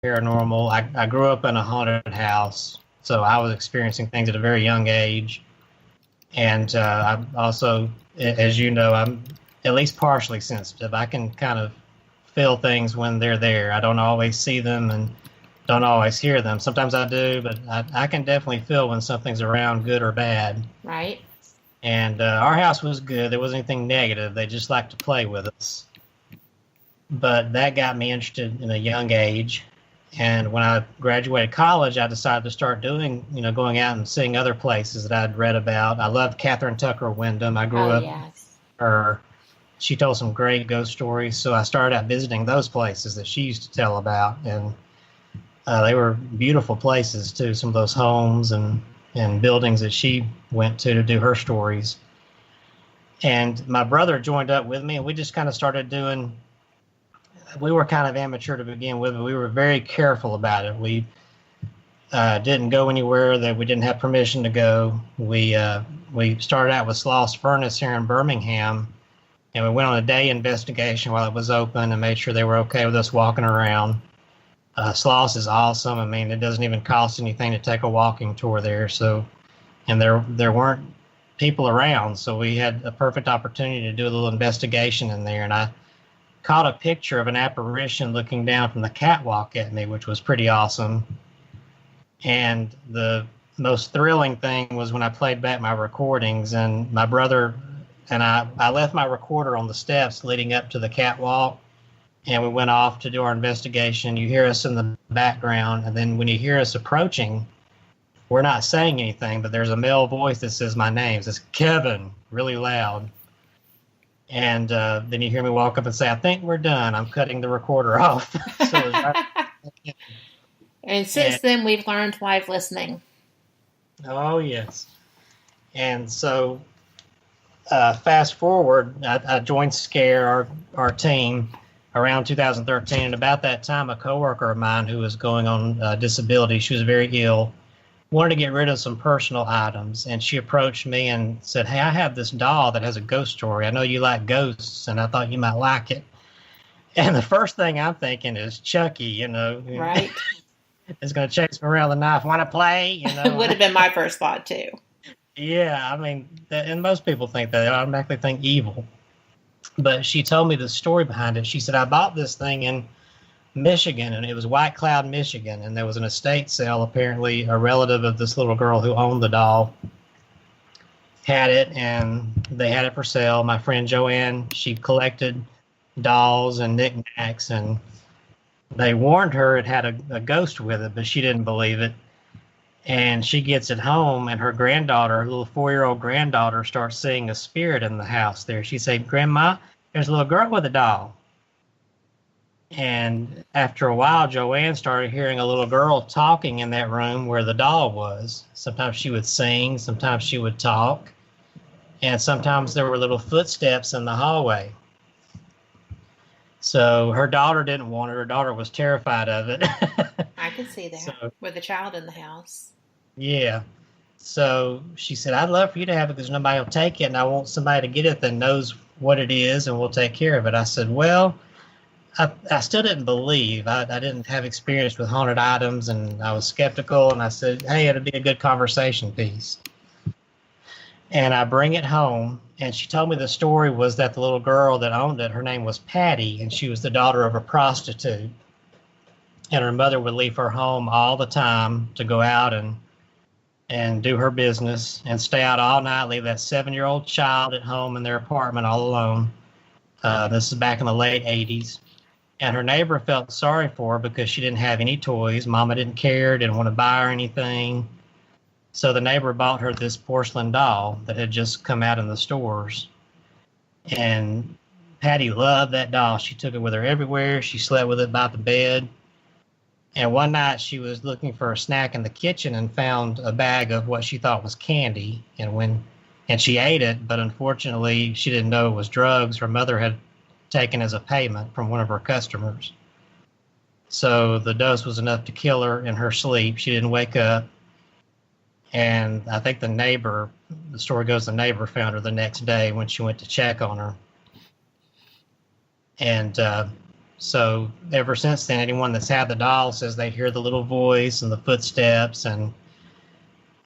paranormal. I grew up in a haunted house, so I was experiencing things at a very young age. And I'm also, as you know, I'm at least partially sensitive. I can kind of feel things when they're there. I don't always see them and don't always hear them. Sometimes I do, but I can definitely feel when something's around, good or bad. Right. And our house was good. There wasn't anything negative. They just liked to play with us. But that got me interested in a young age. And when I graduated college, I decided to start doing, going out and seeing other places that I'd read about. I loved Catherine Tucker Wyndham. I grew up Yes. her. She told some great ghost stories, so I started out visiting those places that she used to tell about, and they were beautiful places too. Some of those homes and buildings that she went to do her stories. And my brother joined up with me, and we just kind of started doing. We were kind of amateur to begin with, but we were very careful about it. We didn't go anywhere that we didn't have permission to go. We started out with Sloss Furnace here in Birmingham, and we went on a day investigation while it was open and made sure they were okay with us walking around. Sloss is awesome. I mean, it doesn't even cost anything to take a walking tour there. So, and there weren't people around, so we had a perfect opportunity to do a little investigation in there. And I caught a picture of an apparition looking down from the catwalk at me, which was pretty awesome. And the most thrilling thing was when I played back my recordings, and my brother and I left my recorder on the steps leading up to the catwalk, and we went off to do our investigation. You hear us in the background, and then when you hear us approaching, we're not saying anything, but there's a male voice that says my name. It says Kevin, really loud. And then you hear me walk up and say, "I think we're done. I'm cutting the recorder off." And since then, we've learned live listening. Oh, yes. And so fast forward, I joined SCARE, our team, around 2013. And about that time, a coworker of mine who was going on disability, she was very ill, wanted to get rid of some personal items. And she approached me and said, "Hey, I have this doll that has a ghost story. I know you like ghosts, and I thought you might like it." And the first thing I'm thinking is Chucky, Right. is going to chase me around the knife. Want to play? It would have been my first thought, too. Yeah, I mean, and most people think that. They automatically think evil. But she told me the story behind it. She said, "I bought this thing in Michigan, and it was White Cloud, Michigan, and there was an estate sale. Apparently, a relative of this little girl who owned the doll had it, and they had it for sale. My friend Joanne, she collected dolls and knickknacks, and they warned her it had a ghost with it, but she didn't believe it. And she gets it home, and her granddaughter, her little 4-year-old granddaughter, starts seeing a spirit in the house there. She said, 'Grandma, there's a little girl with a doll.' And after a while, Joanne started hearing a little girl talking in that room where the doll was. Sometimes she would sing, sometimes she would talk, and sometimes there were little footsteps in the hallway. So her daughter didn't want it. Her daughter was terrified of it. I can see that with a child in the house. Yeah. So she said, "I'd love for you to have it because nobody will take it, and I want somebody to get it that knows what it is, and we'll take care of it." I said, "Well, I still didn't believe. I didn't have experience with haunted items, and I was skeptical. And I said, hey, it'd be a good conversation piece." And I bring it home, and she told me the story was that the little girl that owned it, her name was Patty, and she was the daughter of a prostitute. And her mother would leave her home all the time to go out and do her business and stay out all night, leave that 7-year-old child at home in their apartment all alone. This is back in the late 80s. And her neighbor felt sorry for her because she didn't have any toys. Mama didn't care, didn't want to buy her anything. So the neighbor bought her this porcelain doll that had just come out in the stores. And Patty loved that doll. She took it with her everywhere. She slept with it by the bed. And one night she was looking for a snack in the kitchen and found a bag of what she thought was candy. And she ate it, but unfortunately she didn't know it was drugs her mother had taken as a payment from one of her customers. So the dose was enough to kill her in her sleep. She didn't wake up. And I think the story goes, the neighbor found her the next day when she went to check on her. And So ever since then, anyone that's had the doll says they hear the little voice and the footsteps. And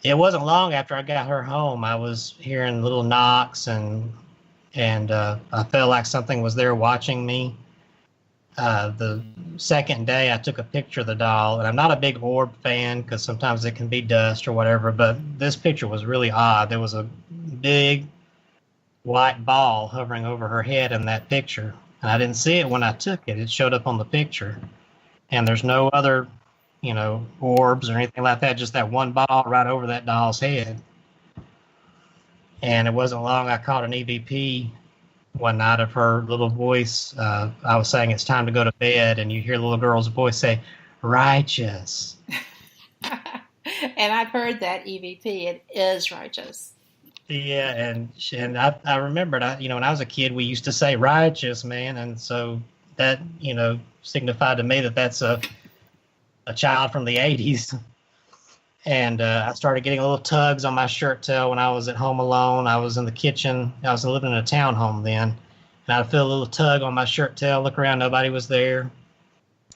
it wasn't long after I got her home, I was hearing little knocks, and I felt like something was there watching me. The second day, I took a picture of the doll, and I'm not a big orb fan because sometimes it can be dust or whatever, but this picture was really odd. There was a big white ball hovering over her head in that picture, and I didn't see it when I took it. It showed up on the picture, and there's no other, orbs or anything like that, just that one ball right over that doll's head. And it wasn't long I caught an EVP one night of her little voice. I was saying it's time to go to bed, and you hear the little girl's voice say, "Righteous." And I've heard that EVP. It is righteous. Yeah, and I remembered, when I was a kid, we used to say "righteous," man, and so that signified to me that that's a child from the '80s. And I started getting little tugs on my shirt tail when I was at home alone. I was in the kitchen. I was living in a townhome then. And I'd feel a little tug on my shirt tail, look around, nobody was there.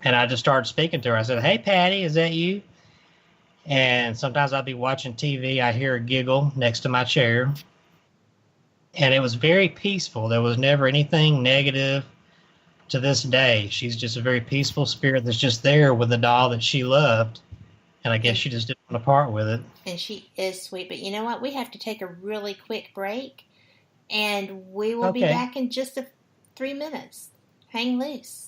And I just started speaking to her. I said, "Hey, Patty, is that you?" And sometimes I'd be watching TV. I'd hear her giggle next to my chair. And it was very peaceful. There was never anything negative to this day. She's just a very peaceful spirit that's just there with the doll that she loved. And I guess she just didn't want to part with it. And she is sweet. But you know what? We have to take a really quick break. And we will be back in just 3 minutes. Hang loose.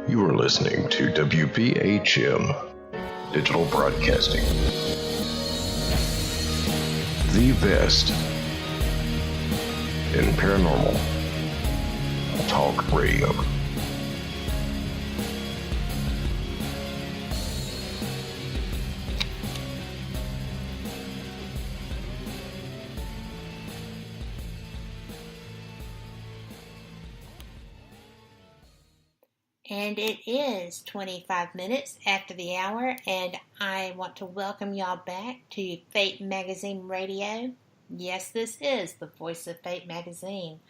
You are listening to WPHM Digital Broadcasting, the best in paranormal talk radio. And it is 25 minutes after the hour, and I want to welcome y'all back to Fate Magazine Radio. Yes, this is the voice of Fate Magazine.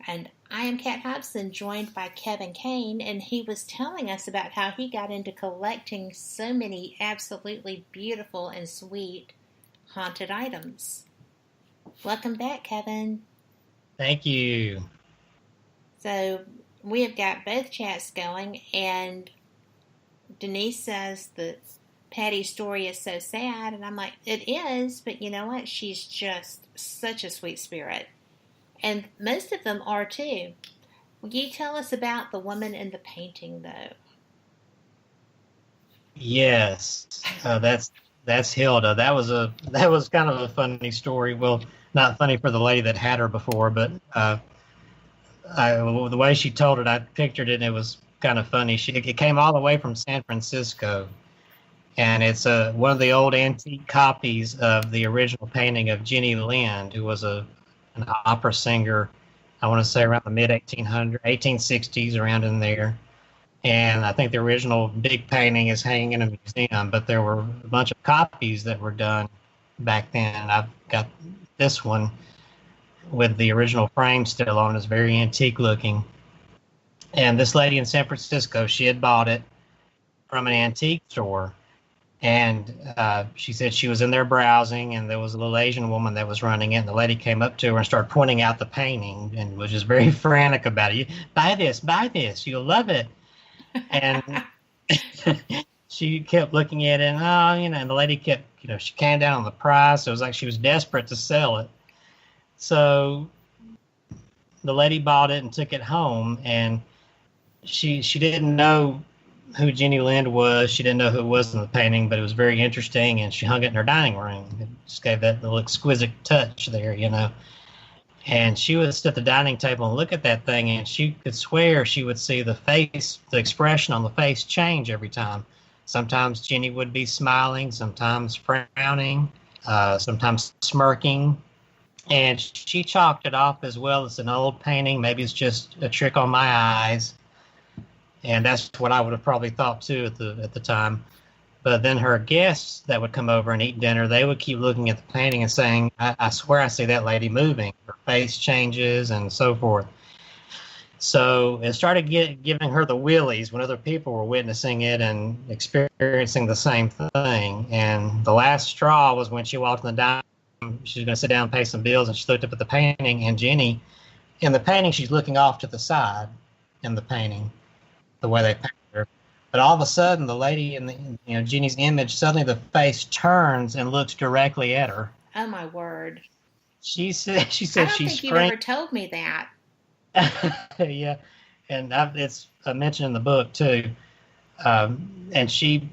And I am Kat Hobson, joined by Kevin Cain, and he was telling us about how he got into collecting so many absolutely beautiful and sweet haunted items. Welcome back, Kevin. Thank you. So we have got both chats going, and Denise says that Patty's story is so sad, and I'm like, it is, but you know what? She's just such a sweet spirit. And most of them are too. Will you tell us about the woman in the painting, though? Yes, that's Hilda. That was kind of a funny story. Well, not funny for the lady that had her before, but the way she told it, I pictured it, and it was kind of funny. It came all the way from San Francisco, and it's one of the old antique copies of the original painting of Jenny Lind, who was an opera singer, I want to say around the mid-1860s, around in there. And I think the original big painting is hanging in a museum, but there were a bunch of copies that were done back then. And I've got this one with the original frame still on. It's very antique looking. And this lady in San Francisco, she had bought it from an antique store. And she said she was in there browsing, and there was a little Asian woman that was running it. And the lady came up to her and started pointing out the painting and was just very frantic about it. Buy this, you'll love it. And she kept looking at it, and and the lady kept, she came down on the price. It was like she was desperate to sell it. So the lady bought it and took it home, and she didn't know who Jenny Lind was. She didn't know who it was in the painting, but it was very interesting, and she hung it in her dining room. It just gave that little exquisite touch there, And she would sit at the dining table and look at that thing, and she could swear she would see the expression on the face change every time. Sometimes Jenny would be smiling, sometimes frowning, sometimes smirking. And she chalked it off as, well, it's an old painting. Maybe it's just a trick on my eyes. And that's what I would have probably thought too at the time. But then her guests that would come over and eat dinner, they would keep looking at the painting and saying, I swear I see that lady moving. Her face changes and so forth. So it started giving her the willies when other people were witnessing it and experiencing the same thing. And the last straw was when she walked in the dining room. She was going to sit down and pay some bills, and she looked up at the painting, and Jenny, in the painting, she's looking off to the side in the painting, the way they painted her. But all of a sudden, the lady in Jenny's image, suddenly the face turns and looks directly at her. Oh my word! She said she I don't think you ever told me that. Yeah, and it's mentioned in the book too. And she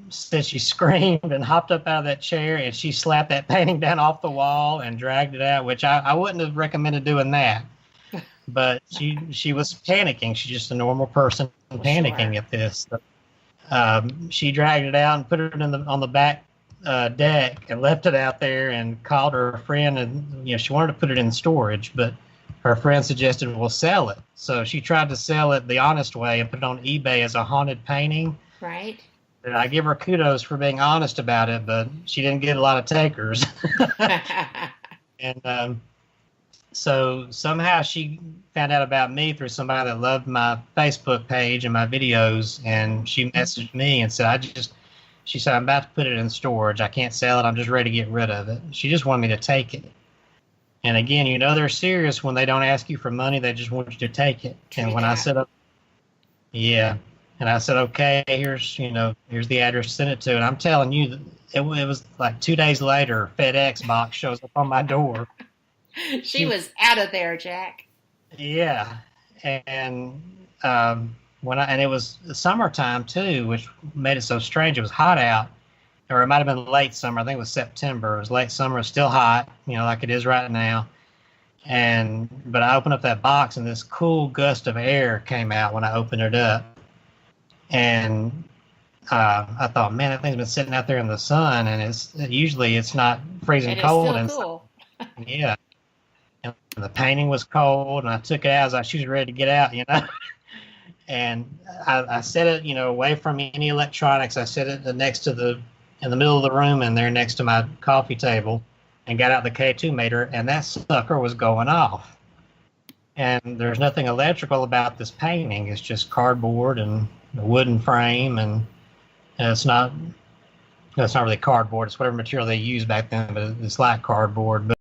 said she screamed and hopped up out of that chair, and she slapped that painting down off the wall and dragged it out, which I wouldn't have recommended doing that. But she was panicking. She's just a normal person panicking at this. So, she dragged it out and put it on the back deck and left it out there and called her friend. And she wanted to put it in storage, but her friend suggested, we'll sell it. So she tried to sell it the honest way and put it on eBay as a haunted painting. Right. And I give her kudos for being honest about it, but she didn't get a lot of takers. And so somehow she found out about me through somebody that loved my Facebook page and my videos, and she messaged me and said, she said, I'm about to put it in storage. I can't sell it. I'm just ready to get rid of it. She just wanted me to take it. And again, they're serious when they don't ask you for money. They just want you to take it. And when I said, and I said, okay, here's the address, send it to. And I'm telling you, it was like 2 days later, FedEx box shows up on my door. She was out of there, Jack. Yeah. And and it was summertime too, which made it so strange. It was hot out, or it might have been late summer. I think it was September. It was late summer. It was still hot, like it is right now. But I opened up that box, and this cool gust of air came out when I opened it up. And I thought, man, that thing's been sitting out there in the sun, and usually it's not freezing cold. It's still cool. Yeah. And the painting was cold, and I took it out as she was ready to get out, And I set it, away from any electronics. I set it in the middle of the room, and there next to my coffee table, and got out the K2 meter, and that sucker was going off. And there's nothing electrical about this painting. It's just cardboard and a wooden frame, and it's not really cardboard. It's whatever material they used back then, but it's like cardboard.